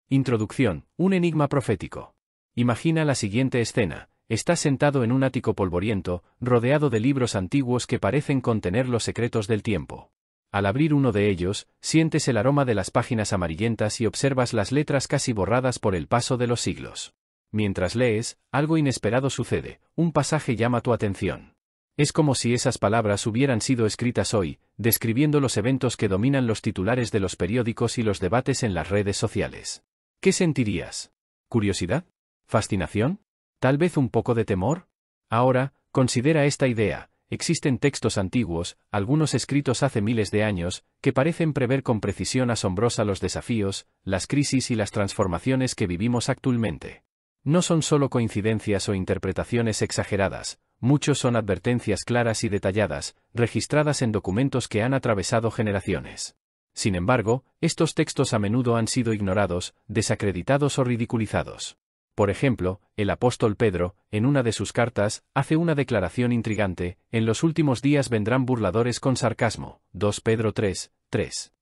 Introducción, un enigma profético. Imagina la siguiente escena. Estás sentado en un ático polvoriento, rodeado de libros antiguos que parecen contener los secretos del tiempo. Al abrir uno de ellos, sientes el aroma de las páginas amarillentas y observas las letras casi borradas por el paso de los siglos. Mientras lees, algo inesperado sucede, un pasaje llama tu atención. Es como si esas palabras hubieran sido escritas hoy, describiendo los eventos que dominan los titulares de los periódicos y los debates en las redes sociales. ¿Qué sentirías? ¿Curiosidad? ¿Fascinación? ¿Tal vez un poco de temor? Ahora, considera esta idea. Existen textos antiguos, algunos escritos hace miles de años, que parecen prever con precisión asombrosa los desafíos, las crisis y las transformaciones que vivimos actualmente. No son solo coincidencias o interpretaciones exageradas, muchos son advertencias claras y detalladas, registradas en documentos que han atravesado generaciones. Sin embargo, estos textos a menudo han sido ignorados, desacreditados o ridiculizados. Por ejemplo, el apóstol Pedro, en una de sus cartas, hace una declaración intrigante: en los últimos días vendrán burladores con sarcasmo. 2 Pedro 3:3.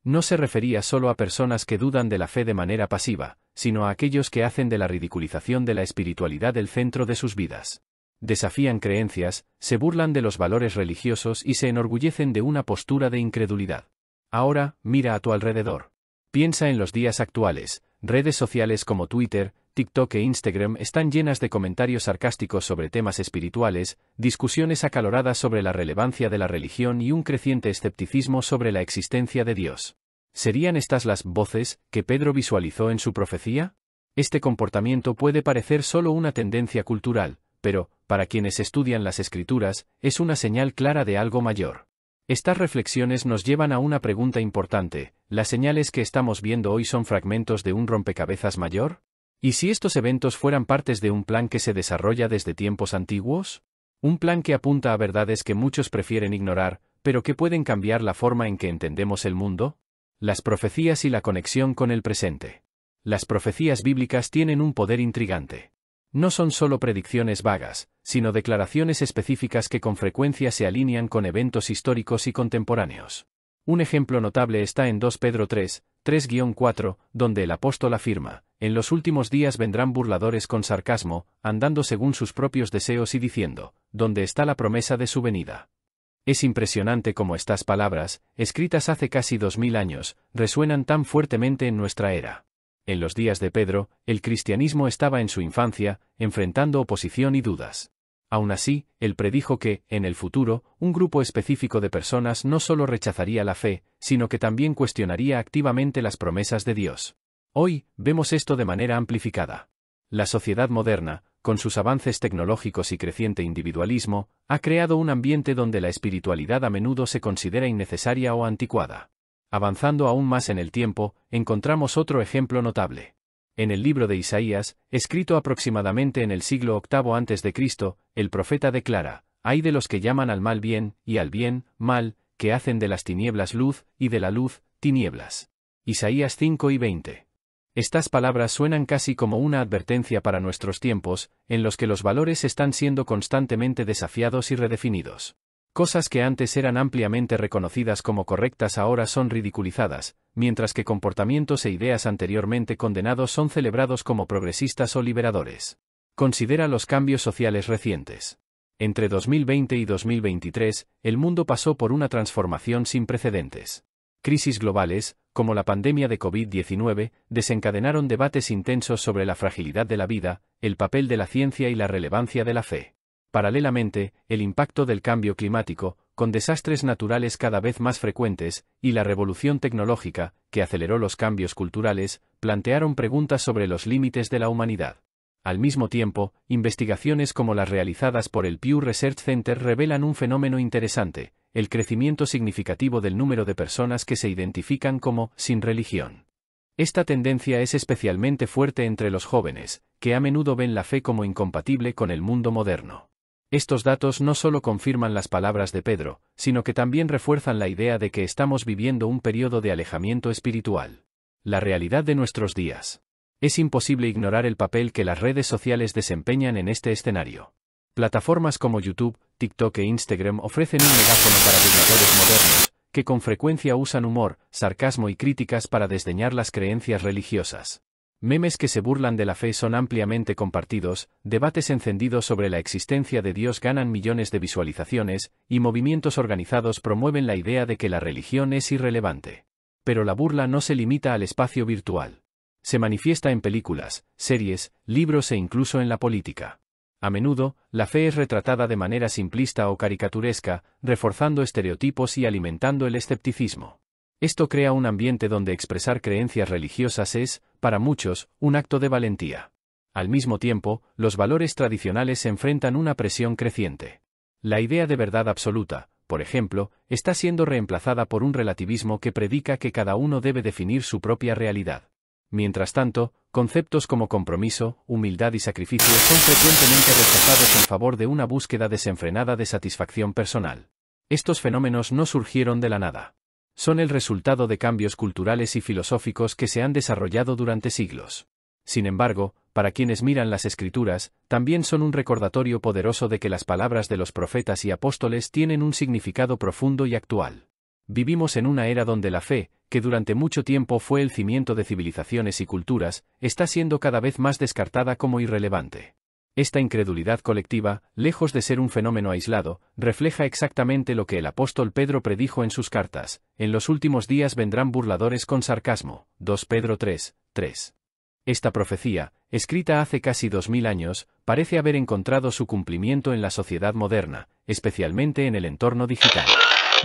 No se refería solo a personas que dudan de la fe de manera pasiva, sino a aquellos que hacen de la ridiculización de la espiritualidad el centro de sus vidas. Desafían creencias, se burlan de los valores religiosos y se enorgullecen de una postura de incredulidad. Ahora, mira a tu alrededor. Piensa en los días actuales. Redes sociales como Twitter, TikTok e Instagram están llenas de comentarios sarcásticos sobre temas espirituales, discusiones acaloradas sobre la relevancia de la religión y un creciente escepticismo sobre la existencia de Dios. ¿Serían estas las voces que Pedro visualizó en su profecía? Este comportamiento puede parecer solo una tendencia cultural, pero, para quienes estudian las Escrituras, es una señal clara de algo mayor. Estas reflexiones nos llevan a una pregunta importante: ¿las señales que estamos viendo hoy son fragmentos de un rompecabezas mayor? ¿Y si estos eventos fueran partes de un plan que se desarrolla desde tiempos antiguos? Un plan que apunta a verdades que muchos prefieren ignorar, pero que pueden cambiar la forma en que entendemos el mundo. Las profecías y la conexión con el presente. Las profecías bíblicas tienen un poder intrigante. No son solo predicciones vagas, sino declaraciones específicas que con frecuencia se alinean con eventos históricos y contemporáneos. Un ejemplo notable está en 2 Pedro 3:4, donde el apóstol afirma: en los últimos días vendrán burladores con sarcasmo, andando según sus propios deseos y diciendo: ¿dónde está la promesa de su venida? Es impresionante cómo estas palabras, escritas hace casi 2000 años, resuenan tan fuertemente en nuestra era. En los días de Pedro, el cristianismo estaba en su infancia, enfrentando oposición y dudas. Aún así, él predijo que, en el futuro, un grupo específico de personas no solo rechazaría la fe, sino que también cuestionaría activamente las promesas de Dios. Hoy, vemos esto de manera amplificada. La sociedad moderna, con sus avances tecnológicos y creciente individualismo, ha creado un ambiente donde la espiritualidad a menudo se considera innecesaria o anticuada. Avanzando aún más en el tiempo, encontramos otro ejemplo notable. En el libro de Isaías, escrito aproximadamente en el siglo VIII a.C., el profeta declara: «Ay de los que llaman al mal bien, y al bien, mal, que hacen de las tinieblas luz, y de la luz, tinieblas». Isaías 5:20. Estas palabras suenan casi como una advertencia para nuestros tiempos, en los que los valores están siendo constantemente desafiados y redefinidos. Cosas que antes eran ampliamente reconocidas como correctas ahora son ridiculizadas, mientras que comportamientos e ideas anteriormente condenados son celebrados como progresistas o liberadores. Considera los cambios sociales recientes. Entre 2020 y 2023, el mundo pasó por una transformación sin precedentes. Crisis globales, como la pandemia de COVID-19, desencadenaron debates intensos sobre la fragilidad de la vida, el papel de la ciencia y la relevancia de la fe. Paralelamente, el impacto del cambio climático, con desastres naturales cada vez más frecuentes, y la revolución tecnológica, que aceleró los cambios culturales, plantearon preguntas sobre los límites de la humanidad. Al mismo tiempo, investigaciones como las realizadas por el Pew Research Center revelan un fenómeno interesante: el crecimiento significativo del número de personas que se identifican como sin religión. Esta tendencia es especialmente fuerte entre los jóvenes, que a menudo ven la fe como incompatible con el mundo moderno. Estos datos no solo confirman las palabras de Pedro, sino que también refuerzan la idea de que estamos viviendo un periodo de alejamiento espiritual. La realidad de nuestros días. Es imposible ignorar el papel que las redes sociales desempeñan en este escenario. Plataformas como YouTube, TikTok e Instagram ofrecen un megáfono para divulgadores modernos, que con frecuencia usan humor, sarcasmo y críticas para desdeñar las creencias religiosas. Memes que se burlan de la fe son ampliamente compartidos, debates encendidos sobre la existencia de Dios ganan millones de visualizaciones, y movimientos organizados promueven la idea de que la religión es irrelevante. Pero la burla no se limita al espacio virtual. Se manifiesta en películas, series, libros e incluso en la política. A menudo, la fe es retratada de manera simplista o caricaturesca, reforzando estereotipos y alimentando el escepticismo. Esto crea un ambiente donde expresar creencias religiosas es, para muchos, un acto de valentía. Al mismo tiempo, los valores tradicionales enfrentan una presión creciente. La idea de verdad absoluta, por ejemplo, está siendo reemplazada por un relativismo que predica que cada uno debe definir su propia realidad. Mientras tanto, conceptos como compromiso, humildad y sacrificio son frecuentemente rechazados en favor de una búsqueda desenfrenada de satisfacción personal. Estos fenómenos no surgieron de la nada. Son el resultado de cambios culturales y filosóficos que se han desarrollado durante siglos. Sin embargo, para quienes miran las Escrituras, también son un recordatorio poderoso de que las palabras de los profetas y apóstoles tienen un significado profundo y actual. Vivimos en una era donde la fe, que durante mucho tiempo fue el cimiento de civilizaciones y culturas, está siendo cada vez más descartada como irrelevante. Esta incredulidad colectiva, lejos de ser un fenómeno aislado, refleja exactamente lo que el apóstol Pedro predijo en sus cartas: en los últimos días vendrán burladores con sarcasmo. 2 Pedro 3:3. Esta profecía, escrita hace casi 2000 años, parece haber encontrado su cumplimiento en la sociedad moderna, especialmente en el entorno digital.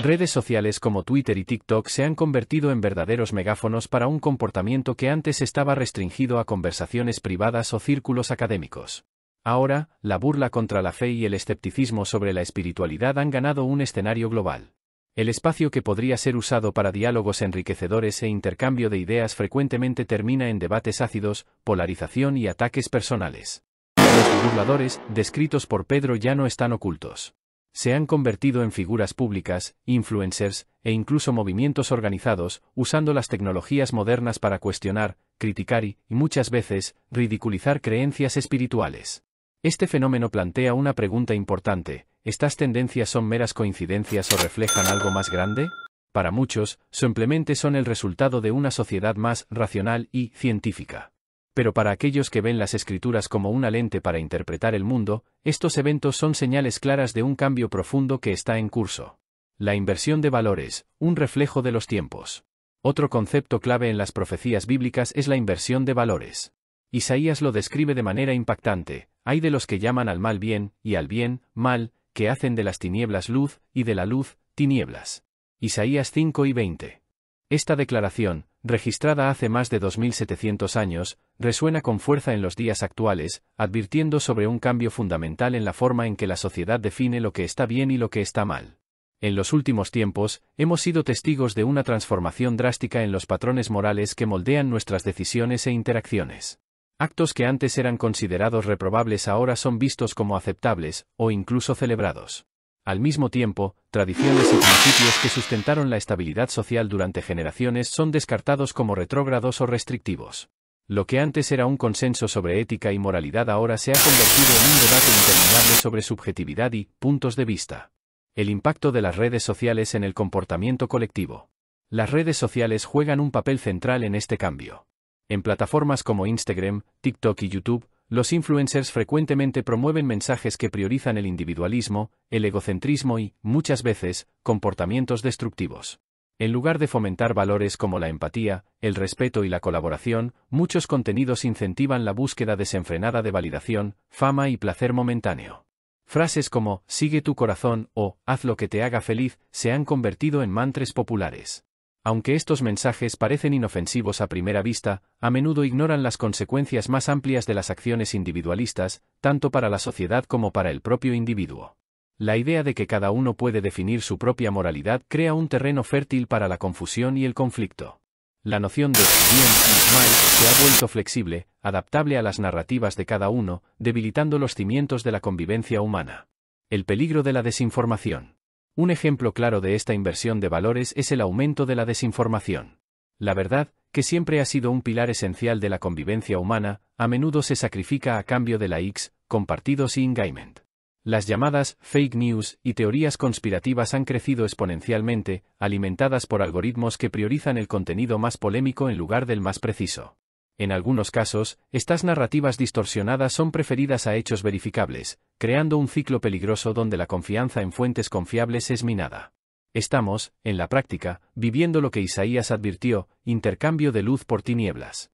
Redes sociales como Twitter y TikTok se han convertido en verdaderos megáfonos para un comportamiento que antes estaba restringido a conversaciones privadas o círculos académicos. Ahora, la burla contra la fe y el escepticismo sobre la espiritualidad han ganado un escenario global. El espacio que podría ser usado para diálogos enriquecedores e intercambio de ideas frecuentemente termina en debates ácidos, polarización y ataques personales. Los burladores, descritos por Pedro, ya no están ocultos. Se han convertido en figuras públicas, influencers, e incluso movimientos organizados, usando las tecnologías modernas para cuestionar, criticar y, muchas veces, ridiculizar creencias espirituales. Este fenómeno plantea una pregunta importante: ¿estas tendencias son meras coincidencias o reflejan algo más grande? Para muchos, simplemente son el resultado de una sociedad más racional y científica. Pero para aquellos que ven las Escrituras como una lente para interpretar el mundo, estos eventos son señales claras de un cambio profundo que está en curso. La inversión de valores, un reflejo de los tiempos. Otro concepto clave en las profecías bíblicas es la inversión de valores. Isaías lo describe de manera impactante: hay de los que llaman al mal bien, y al bien, mal, que hacen de las tinieblas luz, y de la luz, tinieblas. Isaías 5:20. Esta declaración, registrada hace más de 2700 años, resuena con fuerza en los días actuales, advirtiendo sobre un cambio fundamental en la forma en que la sociedad define lo que está bien y lo que está mal. En los últimos tiempos, hemos sido testigos de una transformación drástica en los patrones morales que moldean nuestras decisiones e interacciones. Actos que antes eran considerados reprobables ahora son vistos como aceptables, o incluso celebrados. Al mismo tiempo, tradiciones y principios que sustentaron la estabilidad social durante generaciones son descartados como retrógrados o restrictivos. Lo que antes era un consenso sobre ética y moralidad ahora se ha convertido en un debate interminable sobre subjetividad y puntos de vista. El impacto de las redes sociales en el comportamiento colectivo. Las redes sociales juegan un papel central en este cambio. En plataformas como Instagram, TikTok y YouTube, los influencers frecuentemente promueven mensajes que priorizan el individualismo, el egocentrismo y, muchas veces, comportamientos destructivos. En lugar de fomentar valores como la empatía, el respeto y la colaboración, muchos contenidos incentivan la búsqueda desenfrenada de validación, fama y placer momentáneo. Frases como «sigue tu corazón» o «haz lo que te haga feliz» se han convertido en mantras populares. Aunque estos mensajes parecen inofensivos a primera vista, a menudo ignoran las consecuencias más amplias de las acciones individualistas, tanto para la sociedad como para el propio individuo. La idea de que cada uno puede definir su propia moralidad crea un terreno fértil para la confusión y el conflicto. La noción de bien y mal se ha vuelto flexible, adaptable a las narrativas de cada uno, debilitando los cimientos de la convivencia humana. El peligro de la desinformación. Un ejemplo claro de esta inversión de valores es el aumento de la desinformación. La verdad, que siempre ha sido un pilar esencial de la convivencia humana, a menudo se sacrifica a cambio de likes, compartidos y engagement. Las llamadas fake news y teorías conspirativas han crecido exponencialmente, alimentadas por algoritmos que priorizan el contenido más polémico en lugar del más preciso. En algunos casos, estas narrativas distorsionadas son preferidas a hechos verificables, creando un ciclo peligroso donde la confianza en fuentes confiables es minada. Estamos, en la práctica, viviendo lo que Isaías advirtió: intercambio de luz por tinieblas.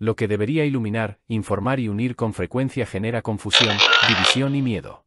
Lo que debería iluminar, informar y unir con frecuencia genera confusión, división y miedo.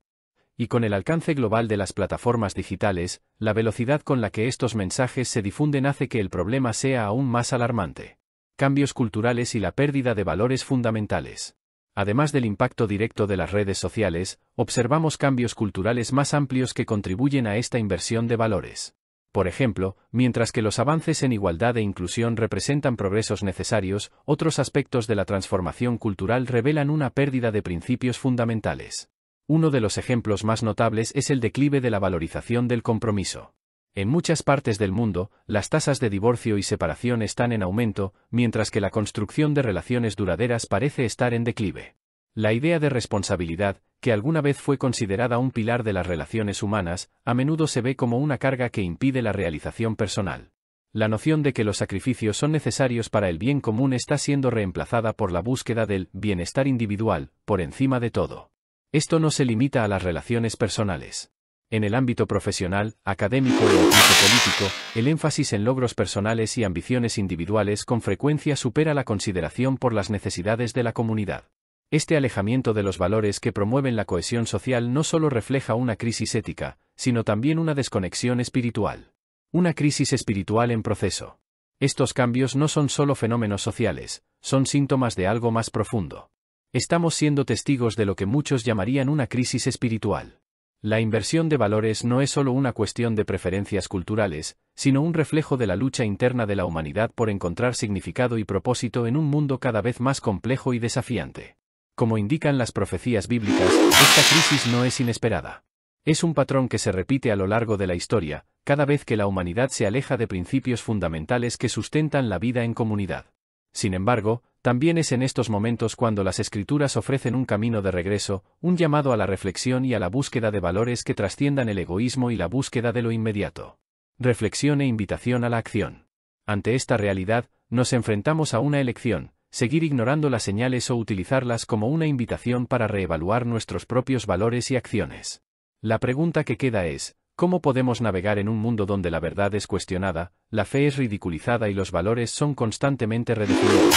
Y con el alcance global de las plataformas digitales, la velocidad con la que estos mensajes se difunden hace que el problema sea aún más alarmante. Cambios culturales y la pérdida de valores fundamentales. Además del impacto directo de las redes sociales, observamos cambios culturales más amplios que contribuyen a esta inversión de valores. Por ejemplo, mientras que los avances en igualdad e inclusión representan progresos necesarios, otros aspectos de la transformación cultural revelan una pérdida de principios fundamentales. Uno de los ejemplos más notables es el declive de la valorización del compromiso. En muchas partes del mundo, las tasas de divorcio y separación están en aumento, mientras que la construcción de relaciones duraderas parece estar en declive. La idea de responsabilidad, que alguna vez fue considerada un pilar de las relaciones humanas, a menudo se ve como una carga que impide la realización personal. La noción de que los sacrificios son necesarios para el bien común está siendo reemplazada por la búsqueda del bienestar individual, por encima de todo. Esto no se limita a las relaciones personales. En el ámbito profesional, académico e incluso político, el énfasis en logros personales y ambiciones individuales con frecuencia supera la consideración por las necesidades de la comunidad. Este alejamiento de los valores que promueven la cohesión social no solo refleja una crisis ética, sino también una desconexión espiritual. Una crisis espiritual en proceso. Estos cambios no son solo fenómenos sociales, son síntomas de algo más profundo. Estamos siendo testigos de lo que muchos llamarían una crisis espiritual. La inversión de valores no es solo una cuestión de preferencias culturales, sino un reflejo de la lucha interna de la humanidad por encontrar significado y propósito en un mundo cada vez más complejo y desafiante. Como indican las profecías bíblicas, esta crisis no es inesperada. Es un patrón que se repite a lo largo de la historia, cada vez que la humanidad se aleja de principios fundamentales que sustentan la vida en comunidad. Sin embargo, también es en estos momentos cuando las Escrituras ofrecen un camino de regreso, un llamado a la reflexión y a la búsqueda de valores que trasciendan el egoísmo y la búsqueda de lo inmediato. Reflexión e invitación a la acción. Ante esta realidad, nos enfrentamos a una elección: seguir ignorando las señales o utilizarlas como una invitación para reevaluar nuestros propios valores y acciones. La pregunta que queda es: ¿cómo podemos navegar en un mundo donde la verdad es cuestionada, la fe es ridiculizada y los valores son constantemente redefinidos?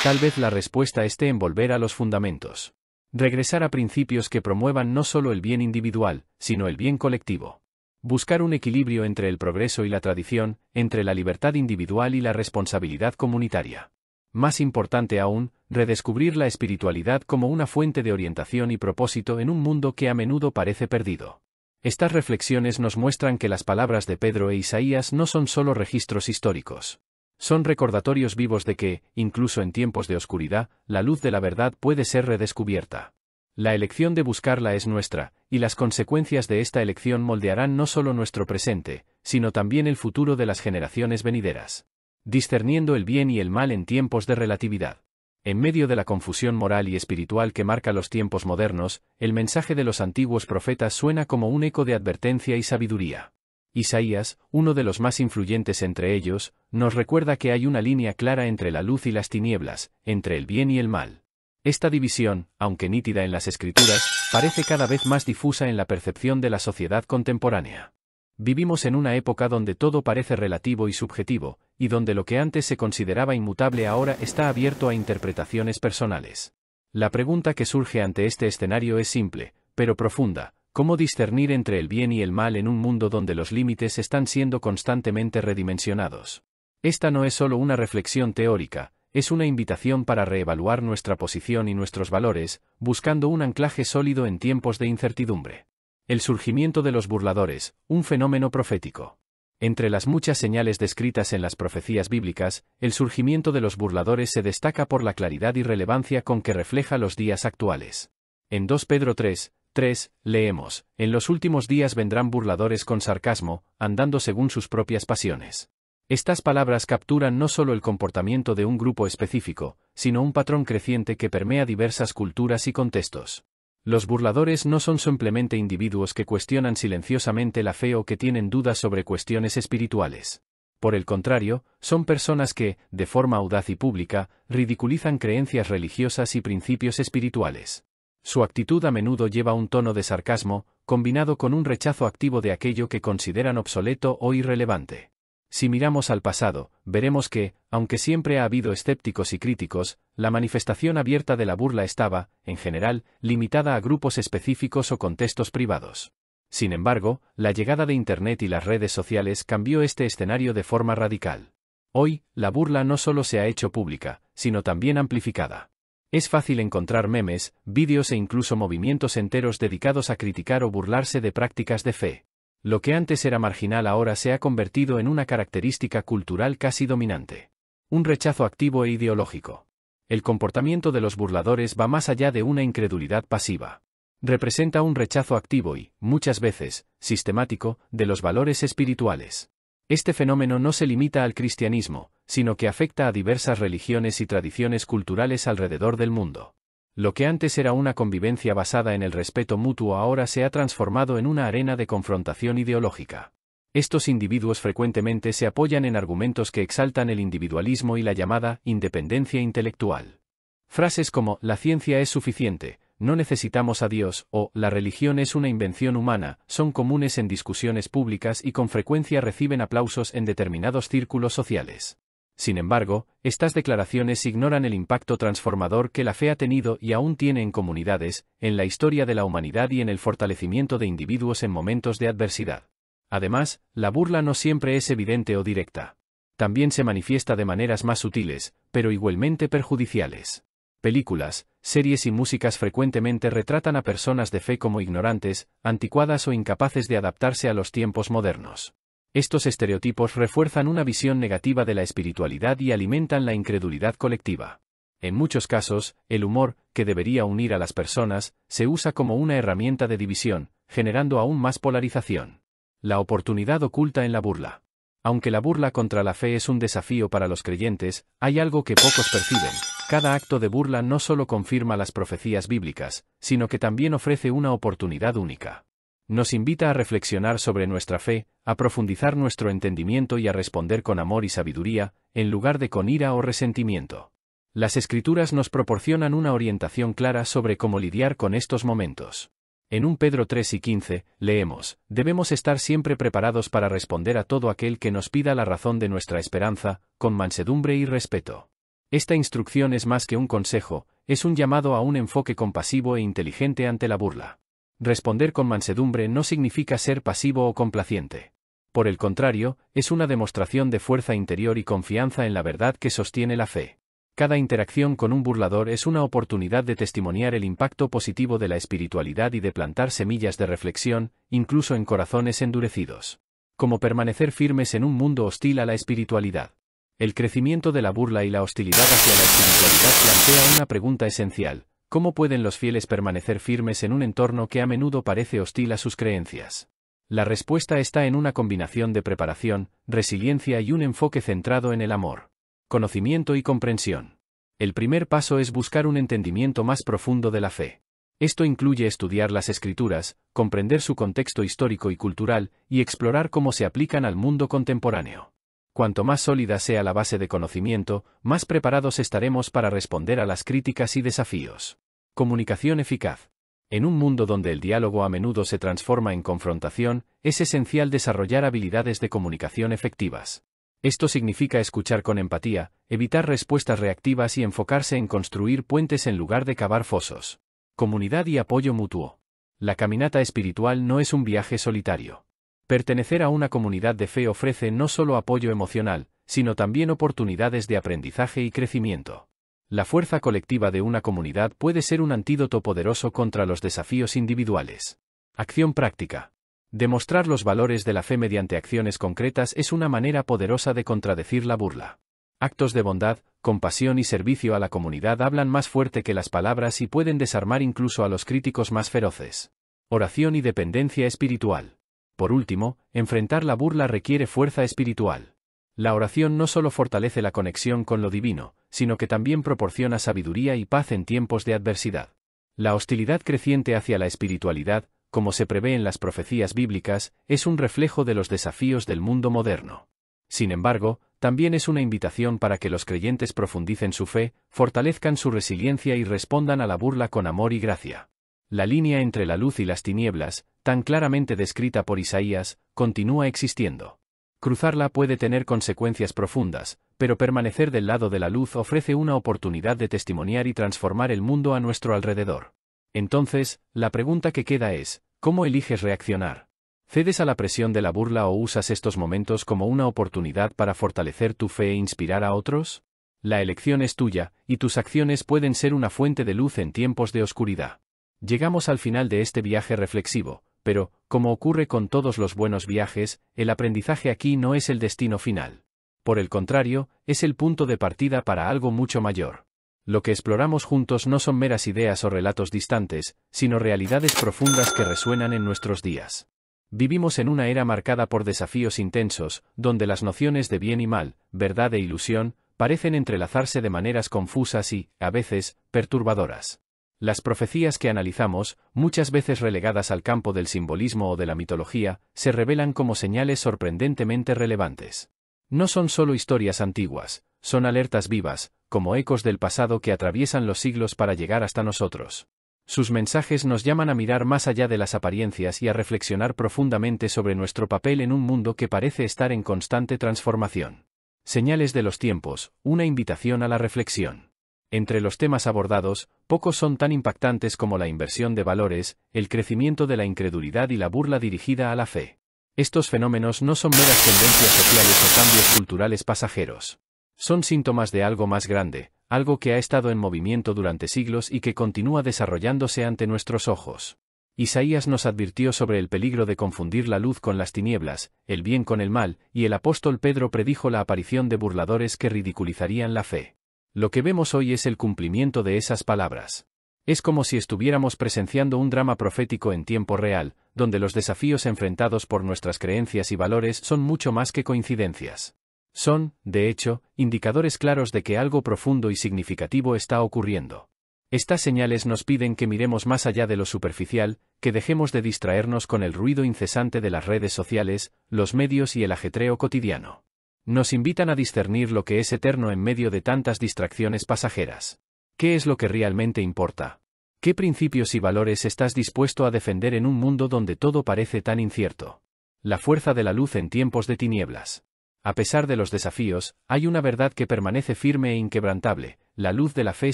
Tal vez la respuesta esté en volver a los fundamentos. Regresar a principios que promuevan no solo el bien individual, sino el bien colectivo. Buscar un equilibrio entre el progreso y la tradición, entre la libertad individual y la responsabilidad comunitaria. Más importante aún, redescubrir la espiritualidad como una fuente de orientación y propósito en un mundo que a menudo parece perdido. Estas reflexiones nos muestran que las palabras de Pedro e Isaías no son solo registros históricos. Son recordatorios vivos de que, incluso en tiempos de oscuridad, la luz de la verdad puede ser redescubierta. La elección de buscarla es nuestra, y las consecuencias de esta elección moldearán no solo nuestro presente, sino también el futuro de las generaciones venideras. Discerniendo el bien y el mal en tiempos de relatividad. En medio de la confusión moral y espiritual que marca los tiempos modernos, el mensaje de los antiguos profetas suena como un eco de advertencia y sabiduría. Isaías, uno de los más influyentes entre ellos, nos recuerda que hay una línea clara entre la luz y las tinieblas, entre el bien y el mal. Esta división, aunque nítida en las Escrituras, parece cada vez más difusa en la percepción de la sociedad contemporánea. Vivimos en una época donde todo parece relativo y subjetivo, y donde lo que antes se consideraba inmutable ahora está abierto a interpretaciones personales. La pregunta que surge ante este escenario es simple, pero profunda: ¿cómo discernir entre el bien y el mal en un mundo donde los límites están siendo constantemente redimensionados? Esta no es solo una reflexión teórica, es una invitación para reevaluar nuestra posición y nuestros valores, buscando un anclaje sólido en tiempos de incertidumbre. El surgimiento de los burladores, un fenómeno profético. Entre las muchas señales descritas en las profecías bíblicas, el surgimiento de los burladores se destaca por la claridad y relevancia con que refleja los días actuales. En 2 Pedro 3:3, leemos: en los últimos días vendrán burladores con sarcasmo, andando según sus propias pasiones. Estas palabras capturan no solo el comportamiento de un grupo específico, sino un patrón creciente que permea diversas culturas y contextos. Los burladores no son simplemente individuos que cuestionan silenciosamente la fe o que tienen dudas sobre cuestiones espirituales. Por el contrario, son personas que, de forma audaz y pública, ridiculizan creencias religiosas y principios espirituales. Su actitud a menudo lleva un tono de sarcasmo, combinado con un rechazo activo de aquello que consideran obsoleto o irrelevante. Si miramos al pasado, veremos que, aunque siempre ha habido escépticos y críticos, la manifestación abierta de la burla estaba, en general, limitada a grupos específicos o contextos privados. Sin embargo, la llegada de Internet y las redes sociales cambió este escenario de forma radical. Hoy, la burla no solo se ha hecho pública, sino también amplificada. Es fácil encontrar memes, vídeos e incluso movimientos enteros dedicados a criticar o burlarse de prácticas de fe. Lo que antes era marginal ahora se ha convertido en una característica cultural casi dominante. Un rechazo activo e ideológico. El comportamiento de los burladores va más allá de una incredulidad pasiva. Representa un rechazo activo y, muchas veces, sistemático, de los valores espirituales. Este fenómeno no se limita al cristianismo, sino que afecta a diversas religiones y tradiciones culturales alrededor del mundo. Lo que antes era una convivencia basada en el respeto mutuo ahora se ha transformado en una arena de confrontación ideológica. Estos individuos frecuentemente se apoyan en argumentos que exaltan el individualismo y la llamada independencia intelectual. Frases como «la ciencia es suficiente», «no necesitamos a Dios» o «la religión es una invención humana» son comunes en discusiones públicas y con frecuencia reciben aplausos en determinados círculos sociales. Sin embargo, estas declaraciones ignoran el impacto transformador que la fe ha tenido y aún tiene en comunidades, en la historia de la humanidad y en el fortalecimiento de individuos en momentos de adversidad. Además, la burla no siempre es evidente o directa. También se manifiesta de maneras más sutiles, pero igualmente perjudiciales. Películas, series y músicas frecuentemente retratan a personas de fe como ignorantes, anticuadas o incapaces de adaptarse a los tiempos modernos. Estos estereotipos refuerzan una visión negativa de la espiritualidad y alimentan la incredulidad colectiva. En muchos casos, el humor, que debería unir a las personas, se usa como una herramienta de división, generando aún más polarización. La oportunidad oculta en la burla. Aunque la burla contra la fe es un desafío para los creyentes, hay algo que pocos perciben. Cada acto de burla no solo confirma las profecías bíblicas, sino que también ofrece una oportunidad única. Nos invita a reflexionar sobre nuestra fe, a profundizar nuestro entendimiento y a responder con amor y sabiduría, en lugar de con ira o resentimiento. Las Escrituras nos proporcionan una orientación clara sobre cómo lidiar con estos momentos. En 1 Pedro 3 y 15, leemos, «Debemos estar siempre preparados para responder a todo aquel que nos pida la razón de nuestra esperanza, con mansedumbre y respeto». Esta instrucción es más que un consejo, es un llamado a un enfoque compasivo e inteligente ante la burla. Responder con mansedumbre no significa ser pasivo o complaciente. Por el contrario, es una demostración de fuerza interior y confianza en la verdad que sostiene la fe. Cada interacción con un burlador es una oportunidad de testimoniar el impacto positivo de la espiritualidad y de plantar semillas de reflexión, incluso en corazones endurecidos. Cómo permanecer firmes en un mundo hostil a la espiritualidad. El crecimiento de la burla y la hostilidad hacia la espiritualidad plantea una pregunta esencial: ¿cómo pueden los fieles permanecer firmes en un entorno que a menudo parece hostil a sus creencias? La respuesta está en una combinación de preparación, resiliencia y un enfoque centrado en el amor, conocimiento y comprensión. El primer paso es buscar un entendimiento más profundo de la fe. Esto incluye estudiar las Escrituras, comprender su contexto histórico y cultural, y explorar cómo se aplican al mundo contemporáneo. Cuanto más sólida sea la base de conocimiento, más preparados estaremos para responder a las críticas y desafíos. Comunicación eficaz. En un mundo donde el diálogo a menudo se transforma en confrontación, es esencial desarrollar habilidades de comunicación efectivas. Esto significa escuchar con empatía, evitar respuestas reactivas y enfocarse en construir puentes en lugar de cavar fosos. Comunidad y apoyo mutuo. La caminata espiritual no es un viaje solitario. Pertenecer a una comunidad de fe ofrece no solo apoyo emocional, sino también oportunidades de aprendizaje y crecimiento. La fuerza colectiva de una comunidad puede ser un antídoto poderoso contra los desafíos individuales. Acción práctica. Demostrar los valores de la fe mediante acciones concretas es una manera poderosa de contradecir la burla. Actos de bondad, compasión y servicio a la comunidad hablan más fuerte que las palabras y pueden desarmar incluso a los críticos más feroces. Oración y dependencia espiritual. Por último, enfrentar la burla requiere fuerza espiritual. La oración no solo fortalece la conexión con lo divino, sino que también proporciona sabiduría y paz en tiempos de adversidad. La hostilidad creciente hacia la espiritualidad, como se prevé en las profecías bíblicas, es un reflejo de los desafíos del mundo moderno. Sin embargo, también es una invitación para que los creyentes profundicen su fe, fortalezcan su resiliencia y respondan a la burla con amor y gracia. La línea entre la luz y las tinieblas, tan claramente descrita por Isaías, continúa existiendo. Cruzarla puede tener consecuencias profundas, pero permanecer del lado de la luz ofrece una oportunidad de testimoniar y transformar el mundo a nuestro alrededor. Entonces, la pregunta que queda es, ¿cómo eliges reaccionar? ¿Cedes a la presión de la burla o usas estos momentos como una oportunidad para fortalecer tu fe e inspirar a otros? La elección es tuya, y tus acciones pueden ser una fuente de luz en tiempos de oscuridad. Llegamos al final de este viaje reflexivo, pero, como ocurre con todos los buenos viajes, el aprendizaje aquí no es el destino final. Por el contrario, es el punto de partida para algo mucho mayor. Lo que exploramos juntos no son meras ideas o relatos distantes, sino realidades profundas que resuenan en nuestros días. Vivimos en una era marcada por desafíos intensos, donde las nociones de bien y mal, verdad e ilusión, parecen entrelazarse de maneras confusas y, a veces, perturbadoras. Las profecías que analizamos, muchas veces relegadas al campo del simbolismo o de la mitología, se revelan como señales sorprendentemente relevantes. No son solo historias antiguas, son alertas vivas, como ecos del pasado que atraviesan los siglos para llegar hasta nosotros. Sus mensajes nos llaman a mirar más allá de las apariencias y a reflexionar profundamente sobre nuestro papel en un mundo que parece estar en constante transformación. Señales de los tiempos, una invitación a la reflexión. Entre los temas abordados, pocos son tan impactantes como la inversión de valores, el crecimiento de la incredulidad y la burla dirigida a la fe. Estos fenómenos no son meras tendencias sociales o cambios culturales pasajeros. Son síntomas de algo más grande, algo que ha estado en movimiento durante siglos y que continúa desarrollándose ante nuestros ojos. Isaías nos advirtió sobre el peligro de confundir la luz con las tinieblas, el bien con el mal, y el apóstol Pedro predijo la aparición de burladores que ridiculizarían la fe. Lo que vemos hoy es el cumplimiento de esas palabras. Es como si estuviéramos presenciando un drama profético en tiempo real, donde los desafíos enfrentados por nuestras creencias y valores son mucho más que coincidencias. Son, de hecho, indicadores claros de que algo profundo y significativo está ocurriendo. Estas señales nos piden que miremos más allá de lo superficial, que dejemos de distraernos con el ruido incesante de las redes sociales, los medios y el ajetreo cotidiano. Nos invitan a discernir lo que es eterno en medio de tantas distracciones pasajeras. ¿Qué es lo que realmente importa? ¿Qué principios y valores estás dispuesto a defender en un mundo donde todo parece tan incierto? La fuerza de la luz en tiempos de tinieblas. A pesar de los desafíos, hay una verdad que permanece firme e inquebrantable: la luz de la fe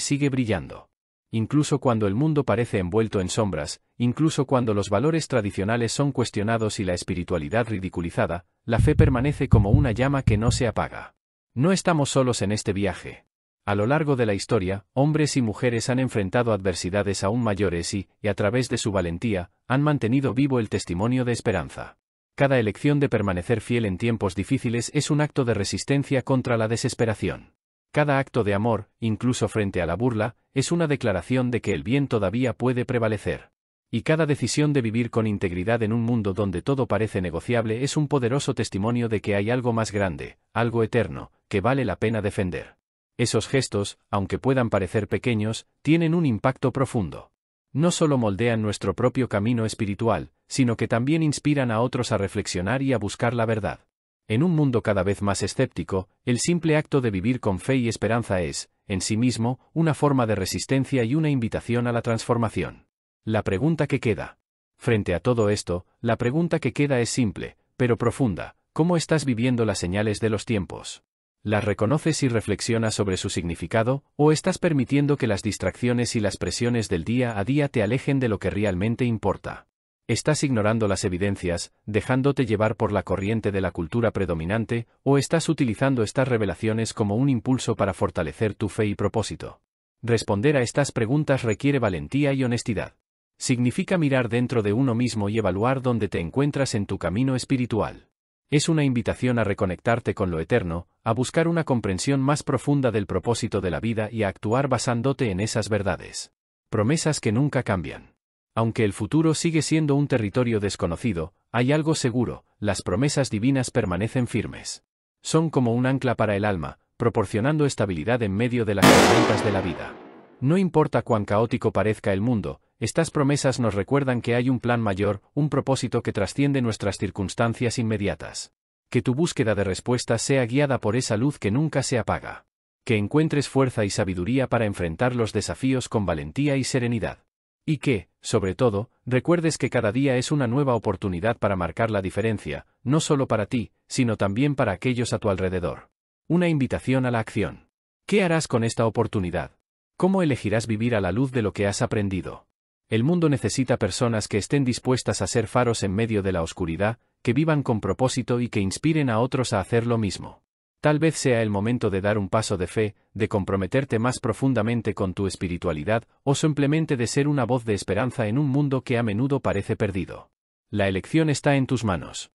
sigue brillando. Incluso cuando el mundo parece envuelto en sombras, incluso cuando los valores tradicionales son cuestionados y la espiritualidad ridiculizada, la fe permanece como una llama que no se apaga. No estamos solos en este viaje. A lo largo de la historia, hombres y mujeres han enfrentado adversidades aún mayores y, a través de su valentía, han mantenido vivo el testimonio de esperanza. Cada elección de permanecer fiel en tiempos difíciles es un acto de resistencia contra la desesperación. Cada acto de amor, incluso frente a la burla, es una declaración de que el bien todavía puede prevalecer. Y cada decisión de vivir con integridad en un mundo donde todo parece negociable es un poderoso testimonio de que hay algo más grande, algo eterno, que vale la pena defender. Esos gestos, aunque puedan parecer pequeños, tienen un impacto profundo. No solo moldean nuestro propio camino espiritual, sino que también inspiran a otros a reflexionar y a buscar la verdad. En un mundo cada vez más escéptico, el simple acto de vivir con fe y esperanza es, en sí mismo, una forma de resistencia y una invitación a la transformación. La pregunta que queda. Frente a todo esto, la pregunta que queda es simple, pero profunda: ¿cómo estás viviendo las señales de los tiempos? ¿Las reconoces y reflexionas sobre su significado, o estás permitiendo que las distracciones y las presiones del día a día te alejen de lo que realmente importa? ¿Estás ignorando las evidencias, dejándote llevar por la corriente de la cultura predominante, o estás utilizando estas revelaciones como un impulso para fortalecer tu fe y propósito? Responder a estas preguntas requiere valentía y honestidad. Significa mirar dentro de uno mismo y evaluar dónde te encuentras en tu camino espiritual. Es una invitación a reconectarte con lo eterno, a buscar una comprensión más profunda del propósito de la vida y a actuar basándote en esas verdades. Promesas que nunca cambian. Aunque el futuro sigue siendo un territorio desconocido, hay algo seguro: las promesas divinas permanecen firmes. Son como un ancla para el alma, proporcionando estabilidad en medio de las tormentas de la vida. No importa cuán caótico parezca el mundo, estas promesas nos recuerdan que hay un plan mayor, un propósito que trasciende nuestras circunstancias inmediatas. Que tu búsqueda de respuestas sea guiada por esa luz que nunca se apaga. Que encuentres fuerza y sabiduría para enfrentar los desafíos con valentía y serenidad. Y que, sobre todo, recuerdes que cada día es una nueva oportunidad para marcar la diferencia, no solo para ti, sino también para aquellos a tu alrededor. Una invitación a la acción. ¿Qué harás con esta oportunidad? ¿Cómo elegirás vivir a la luz de lo que has aprendido? El mundo necesita personas que estén dispuestas a ser faros en medio de la oscuridad, que vivan con propósito y que inspiren a otros a hacer lo mismo. Tal vez sea el momento de dar un paso de fe, de comprometerte más profundamente con tu espiritualidad, o simplemente de ser una voz de esperanza en un mundo que a menudo parece perdido. La elección está en tus manos.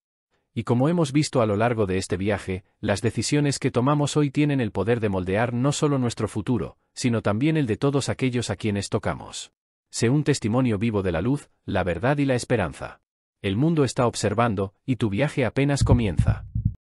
Y como hemos visto a lo largo de este viaje, las decisiones que tomamos hoy tienen el poder de moldear no solo nuestro futuro, sino también el de todos aquellos a quienes tocamos. Sé un testimonio vivo de la luz, la verdad y la esperanza. El mundo está observando, y tu viaje apenas comienza.